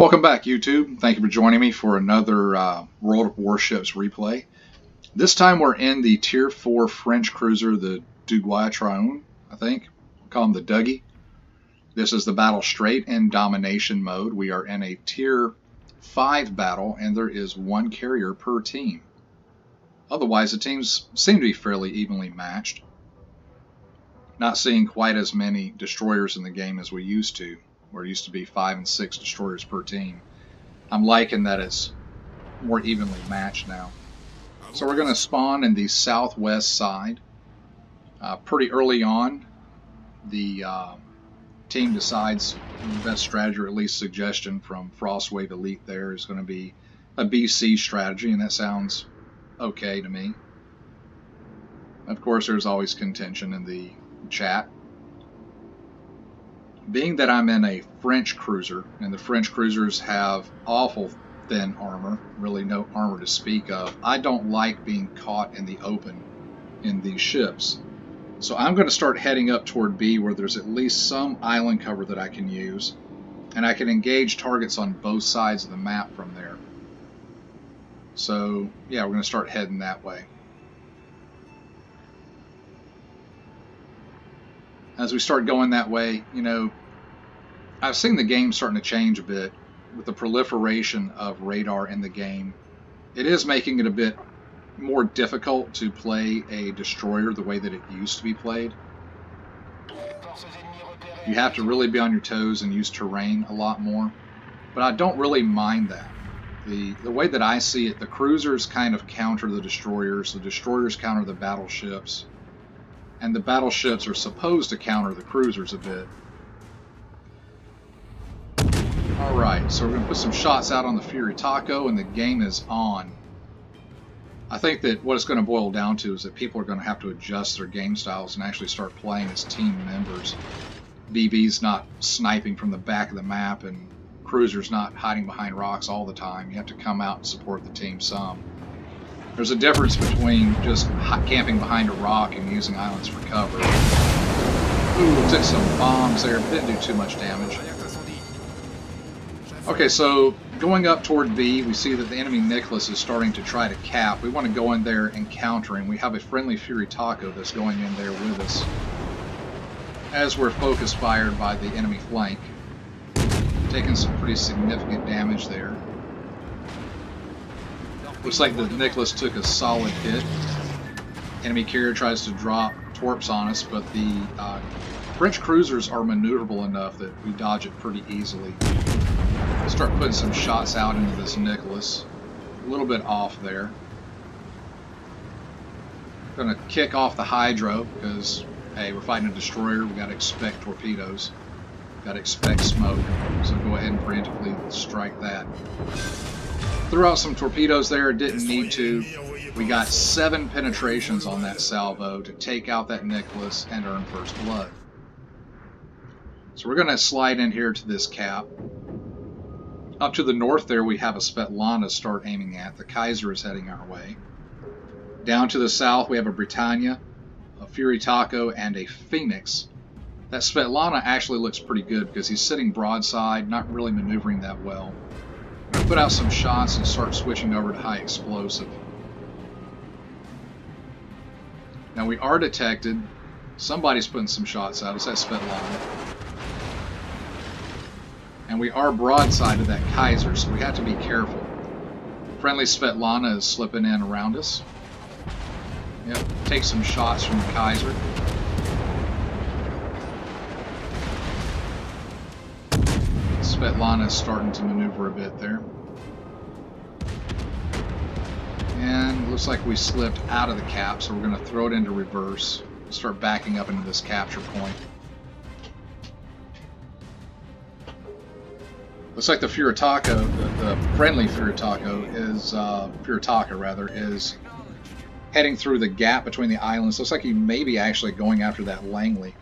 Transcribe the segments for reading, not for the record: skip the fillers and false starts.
Welcome back, YouTube. Thank you for joining me for another World of Warships replay. This time we're in the Tier 4 French Cruiser, the Duguay-Trouin, I think. We'll call him the Dougie. This is the battle straight in domination mode. We are in a Tier 5 battle, and there is one carrier per team. Otherwise, the teams seem to be fairly evenly matched. Not seeing quite as many destroyers in the game as we used to. Where it used to be 5 and 6 destroyers per team. I'm liking that it's more evenly matched now. So we're going to spawn in the southwest side. Pretty early on, the team decides the best strategy, or at least suggestion from Frostwave Elite there, is going to be a BC strategy, and that sounds okay to me. Of course, there's always contention in the chat. Being that I'm in a French cruiser, and the French cruisers have awful thin armor, really no armor to speak of, I don't like being caught in the open in these ships. So I'm going to start heading up toward B, where there's at least some island cover that I can use, and I can engage targets on both sides of the map from there. So yeah, we're going to start heading that way. As we start going that way, you know, I've seen the game starting to change a bit with the proliferation of radar in the game. It is making it a bit more difficult to play a destroyer the way that it used to be played. You have to really be on your toes and use terrain a lot more. But I don't really mind that. The way that I see it, the cruisers kind of counter the destroyers counter the battleships. And the battleships are supposed to counter the cruisers a bit. Alright, so we're going to put some shots out on the Fury Taco, and the game is on. I think that what it's going to boil down to is that people are going to have to adjust their game styles and actually start playing as team members. BB's not sniping from the back of the map, and cruisers not hiding behind rocks all the time. You have to come out and support the team some. There's a difference between just camping behind a rock and using islands for cover. Ooh, took some bombs there, but didn't do too much damage. Okay, so going up toward B, we see that the enemy Nicholas is starting to try to cap. We want to go in there and counter him. We have a friendly Fury Taco that's going in there with us, as we're focus fired by the enemy flank. Taking some pretty significant damage there. Looks like the Nicholas took a solid hit. Enemy carrier tries to drop torps on us, but the French cruisers are maneuverable enough that we dodge it pretty easily. We'll start putting some shots out into this Nicholas. A little bit off there. Gonna kick off the Hydro because, hey, we're fighting a destroyer. We gotta expect torpedoes. Gotta expect smoke. So go ahead and preemptively strike that. Threw out some torpedoes there, didn't need to. We got 7 penetrations on that salvo to take out that Nicholas and earn first blood. So we're going to slide in here to this cap. Up to the north there we have a Svetlana to start aiming at. The Kaiser is heading our way. Down to the south we have a Britannia, a Fury Taco, and a Phoenix. That Svetlana actually looks pretty good because he's sitting broadside, not really maneuvering that well. Put out some shots and start switching over to high explosive. Now we are detected. Somebody's putting some shots out. It's that Svetlana. And we are broadside to that Kaiser, so we have to be careful. Friendly Svetlana is slipping in around us. Yep, take some shots from the Kaiser. Svetlana is starting to maneuver a bit there. And looks like we slipped out of the cap, so we're going to throw it into reverse. Start backing up into this capture point. Looks like the Fury Taco, the friendly Fury Taco is, is heading through the gap between the islands. Looks like he may be actually going after that Langley.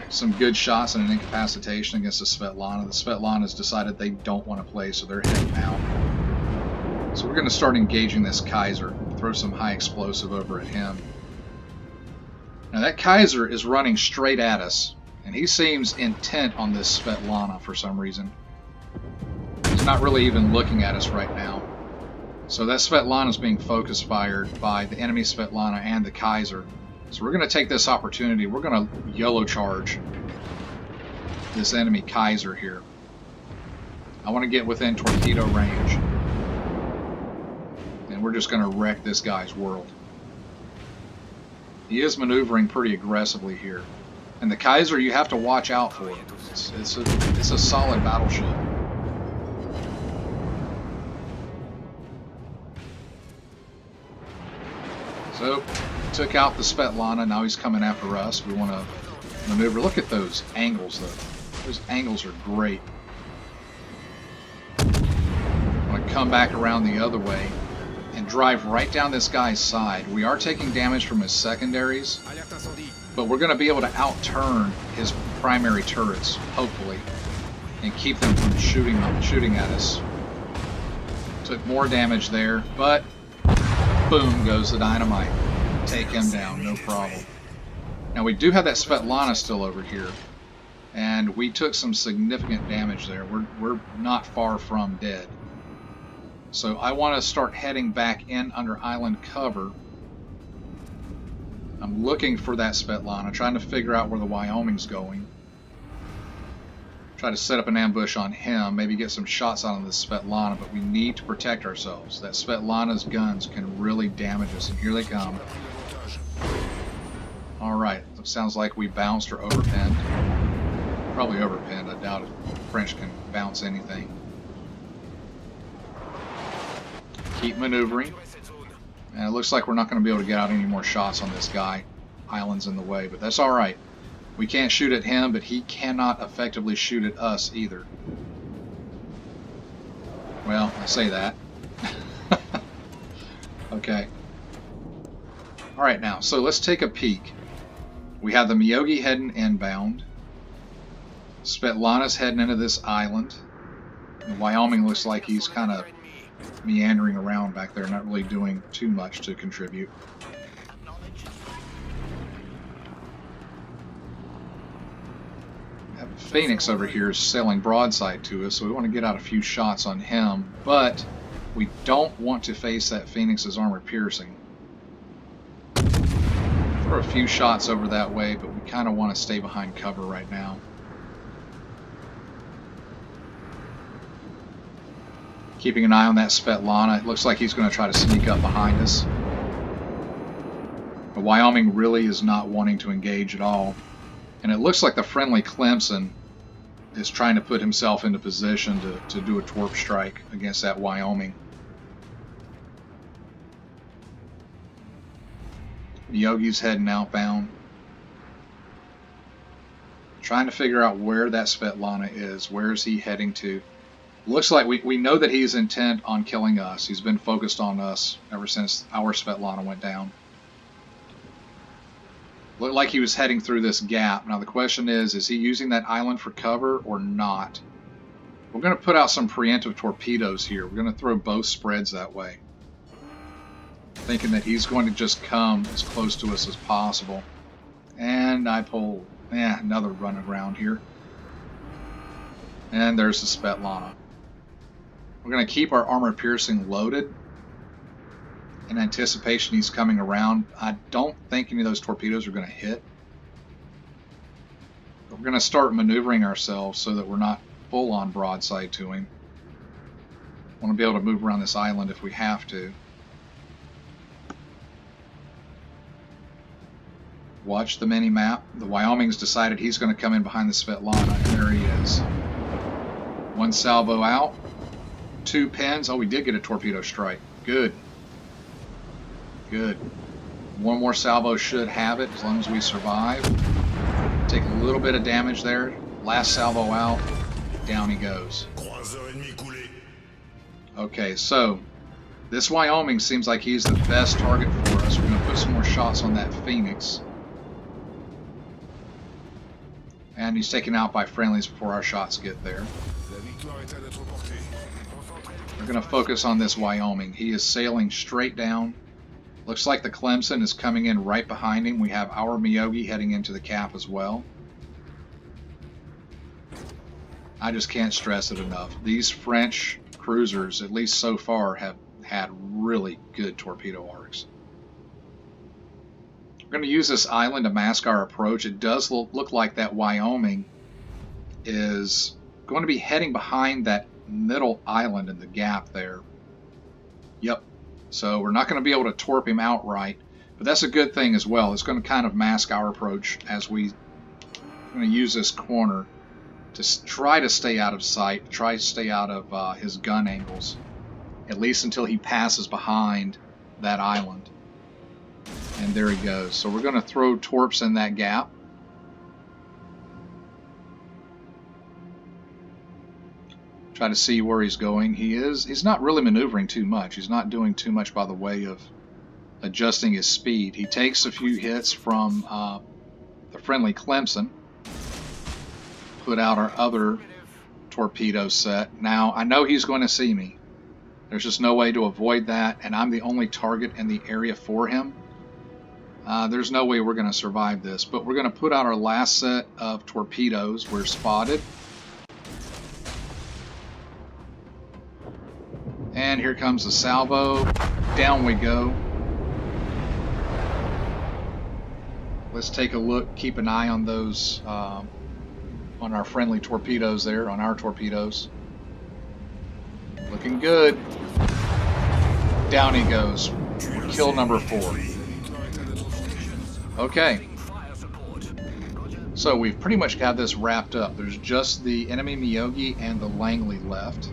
Some good shots and an incapacitation against the Svetlana. The Svetlana's decided they don't want to play, so they're heading out. So we're going to start engaging this Kaiser. Throw some high explosive over at him. Now that Kaiser is running straight at us, and he seems intent on this Svetlana for some reason. not really even looking at us right now. So that Svetlana is being focus fired by the enemy Svetlana and the Kaiser. So we're going to take this opportunity. We're going to YOLO charge this enemy Kaiser here. I want to get within torpedo range. And we're just going to wreck this guy's world. He is maneuvering pretty aggressively here. And the Kaiser you have to watch out for. It's a solid battleship. So, took out the Svetlana, now he's coming after us. We want to maneuver. Look at those angles though. Those angles are great. I want to come back around the other way and drive right down this guy's side. We are taking damage from his secondaries, but we're going to be able to outturn his primary turrets, hopefully, and keep them from shooting at us. Took more damage there, but boom goes the dynamite. Take him down, no problem. Now we do have that Svetlana still over here, and we took some significant damage there. We're not far from dead. So I want to start heading back in under island cover. I'm looking for that Svetlana, trying to figure out where the Wyoming's going. Try to set up an ambush on him, maybe get some shots on this Svetlana, but we need to protect ourselves. That Svetlana's guns can really damage us, and here they come. Alright, sounds like we bounced or overpinned. Probably overpinned, I doubt if French can bounce anything. Keep maneuvering. And it looks like we're not going to be able to get out any more shots on this guy. Island's in the way, but that's alright. We can't shoot at him, but he cannot effectively shoot at us either. Well, I say that. Okay. Alright now, so let's take a peek. We have the Miyogi heading inbound. Svetlana's heading into this island. And Wyoming looks like he's kind of meandering around back there, not really doing too much to contribute. Phoenix over here is sailing broadside to us, so we want to get out a few shots on him, but we don't want to face that Phoenix's armor piercing. Throw a few shots over that way, but we kind of want to stay behind cover right now. Keeping an eye on that Svetlana. It looks like he's going to try to sneak up behind us. But Wyoming really is not wanting to engage at all. And it looks like the friendly Clemson is trying to put himself into position to do a torp strike against that Wyoming. Yogi's heading outbound. Trying to figure out where that Svetlana is. Where is he heading to? Looks like we know that he's intent on killing us. He's been focused on us ever since our Svetlana went down. Looked like he was heading through this gap. Now the question is he using that island for cover or not? We're going to put out some preemptive torpedoes here. We're going to throw both spreads that way. Thinking that he's going to just come as close to us as possible. And I pull another run around here. And there's the Svetlana. We're going to keep our armor piercing loaded in anticipation he's coming around. I don't think any of those torpedoes are going to hit. But we're going to start maneuvering ourselves so that we're not full on broadside to him. Want to be able to move around this island if we have to. Watch the mini map. The Wyoming's decided he's going to come in behind the Svetlana, and there he is. One salvo out. 2 pins. Oh, we did get a torpedo strike. Good. Good. One more salvo should have it as long as we survive. Take a little bit of damage there. Last salvo out. Down he goes. Okay, so this Wyoming seems like he's the best target for us. We're going to put some more shots on that Phoenix. And he's taken out by friendlies before our shots get there. We're going to focus on this Wyoming. He is sailing straight down. Looks like the Clemson is coming in right behind him. We have our Miyogi heading into the cap as well. I just can't stress it enough. These French cruisers, at least so far, have had really good torpedo arcs. We're going to use this island to mask our approach. It does look like that Wyoming is going to be heading behind that middle island in the gap there. Yep. So we're not going to be able to torp him outright, but that's a good thing as well. It's going to kind of mask our approach as we're going to use this corner to try to stay out of sight, try to stay out of his gun angles, at least until he passes behind that island. And there he goes. So we're going to throw torps in that gap. Try to see where he's going. He's not really maneuvering too much. He's not doing too much by the way of adjusting his speed. He takes a few hits from the friendly Clemson. Put out our other torpedo set. Now, I know he's going to see me. There's just no way to avoid that, and I'm the only target in the area for him. There's no way we're going to survive this, but we're going to put out our last set of torpedoes. We're spotted. And here comes the salvo. Down we go. Let's take a look, keep an eye on those, on our friendly torpedoes there, on our torpedoes. Looking good. Down he goes. Kill number 4. Okay. So we've pretty much got this wrapped up. There's just the enemy Miyogi and the Langley left.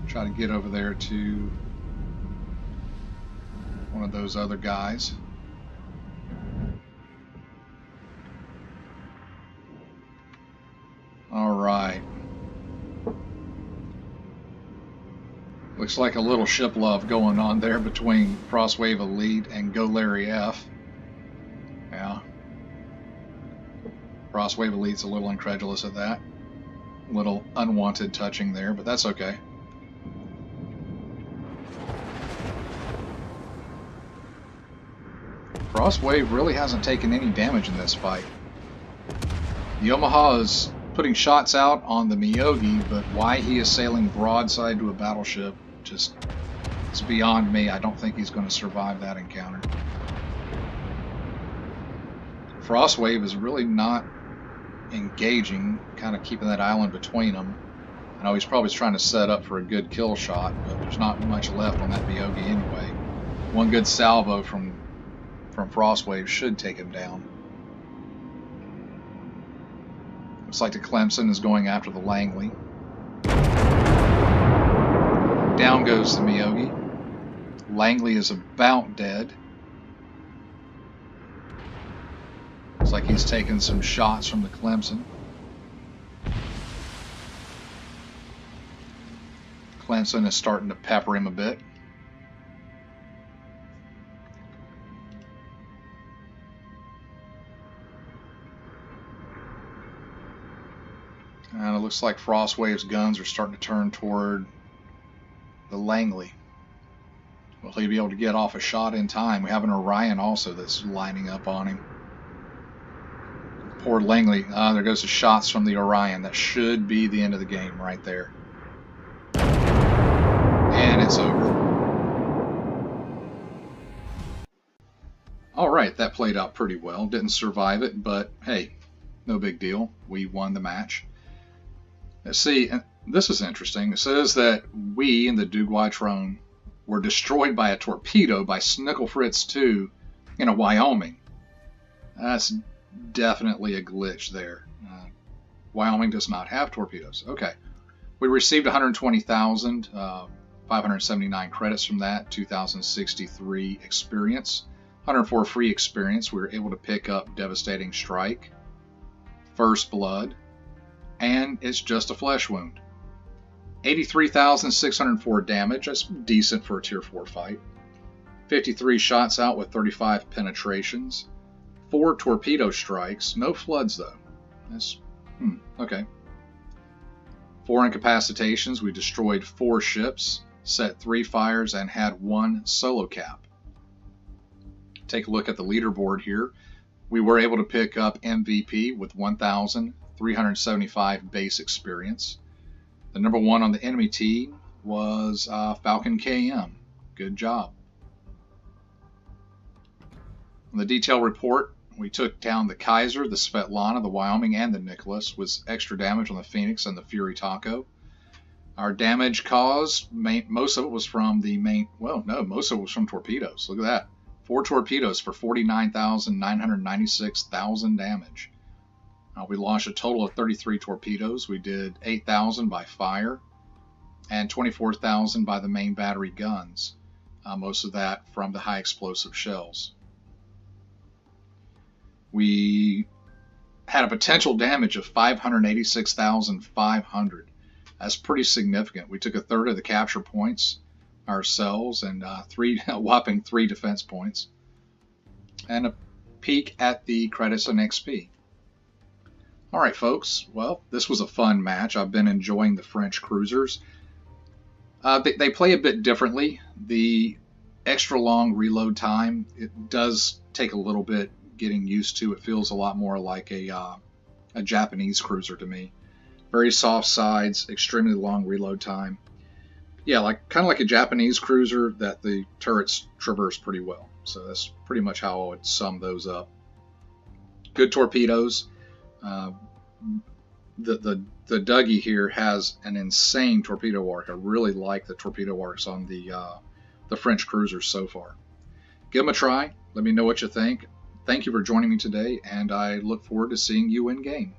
Try to get over there to one of those other guys. All right. Looks like a little ship love going on there between Frostwave Elite and Go Larry F. Yeah. Frostwave Elite's a little incredulous at that. A little unwanted touching there, but that's okay. Frostwave really hasn't taken any damage in this fight. The Omaha is putting shots out on the Miyogi, but why he is sailing broadside to a battleship just is beyond me. I don't think he's going to survive that encounter. Frostwave is really not engaging, kind of keeping that island between them. I know he's probably trying to set up for a good kill shot, but there's not much left on that Miyogi anyway. One good salvo from Frostwave should take him down. Looks like the Clemson is going after the Langley. Down goes the Miyogi. Langley is about dead. Looks like he's taken some shots from the Clemson. Clemson is starting to pepper him a bit. And it looks like Frostwave's guns are starting to turn toward the Langley. Will he be able to get off a shot in time? We have an Orion also that's lining up on him. Poor Langley. There goes the shots from the Orion. That should be the end of the game right there. And it's over. Alright, that played out pretty well. Didn't survive it, but hey, no big deal. We won the match. Let's see, this is interesting. It says that we in the Duguay-Trouin were destroyed by a torpedo by Snickel Fritz 2 in a Wyoming. That's definitely a glitch there. Wyoming does not have torpedoes. Okay. We received 120,579 credits from that, 2,063 experience, 104 free experience. We were able to pick up Devastating Strike, First Blood, and it's just a flesh wound. 83,604 damage. That's decent for a tier 4 fight. 53 shots out with 35 penetrations. 4 torpedo strikes. No floods though. That's okay. 4 incapacitations. We destroyed 4 ships, set 3 fires, and had 1 solo cap. take a look at the leaderboard here. We were able to pick up MVP with 1,375 base experience. The number one on the enemy team was Falcon KM. Good job. On the detail report, we took down the Kaiser, the Svetlana, the Wyoming, and the Nicholas with extra damage on the Phoenix and the Fury Taco. Our damage caused, most of it was from the main, well, no, most of it was from torpedoes. Look at that. 4 torpedoes for 49,996,000 damage. We launched a total of 33 torpedoes. We did 8,000 by fire and 24,000 by the main battery guns. Most of that from the high explosive shells. We had a potential damage of 586,500. That's pretty significant. We took a third of the capture points ourselves and a whopping 3 defense points. And a peek at the credits and XP. Alright folks, well, this was a fun match. I've been enjoying the French Cruisers. They play a bit differently. The extra long reload time, it does take a little bit getting used to. It feels a lot more like a Japanese cruiser to me. Very soft sides, extremely long reload time. Yeah, kind of like a Japanese cruiser that the turrets traverse pretty well. So that's pretty much how I would sum those up. Good torpedoes. The Duguay here has an insane torpedo arc. I really like the torpedo arcs on the French cruisers so far. Give them a try. Let me know what you think. Thank you for joining me today, and I look forward to seeing you in game.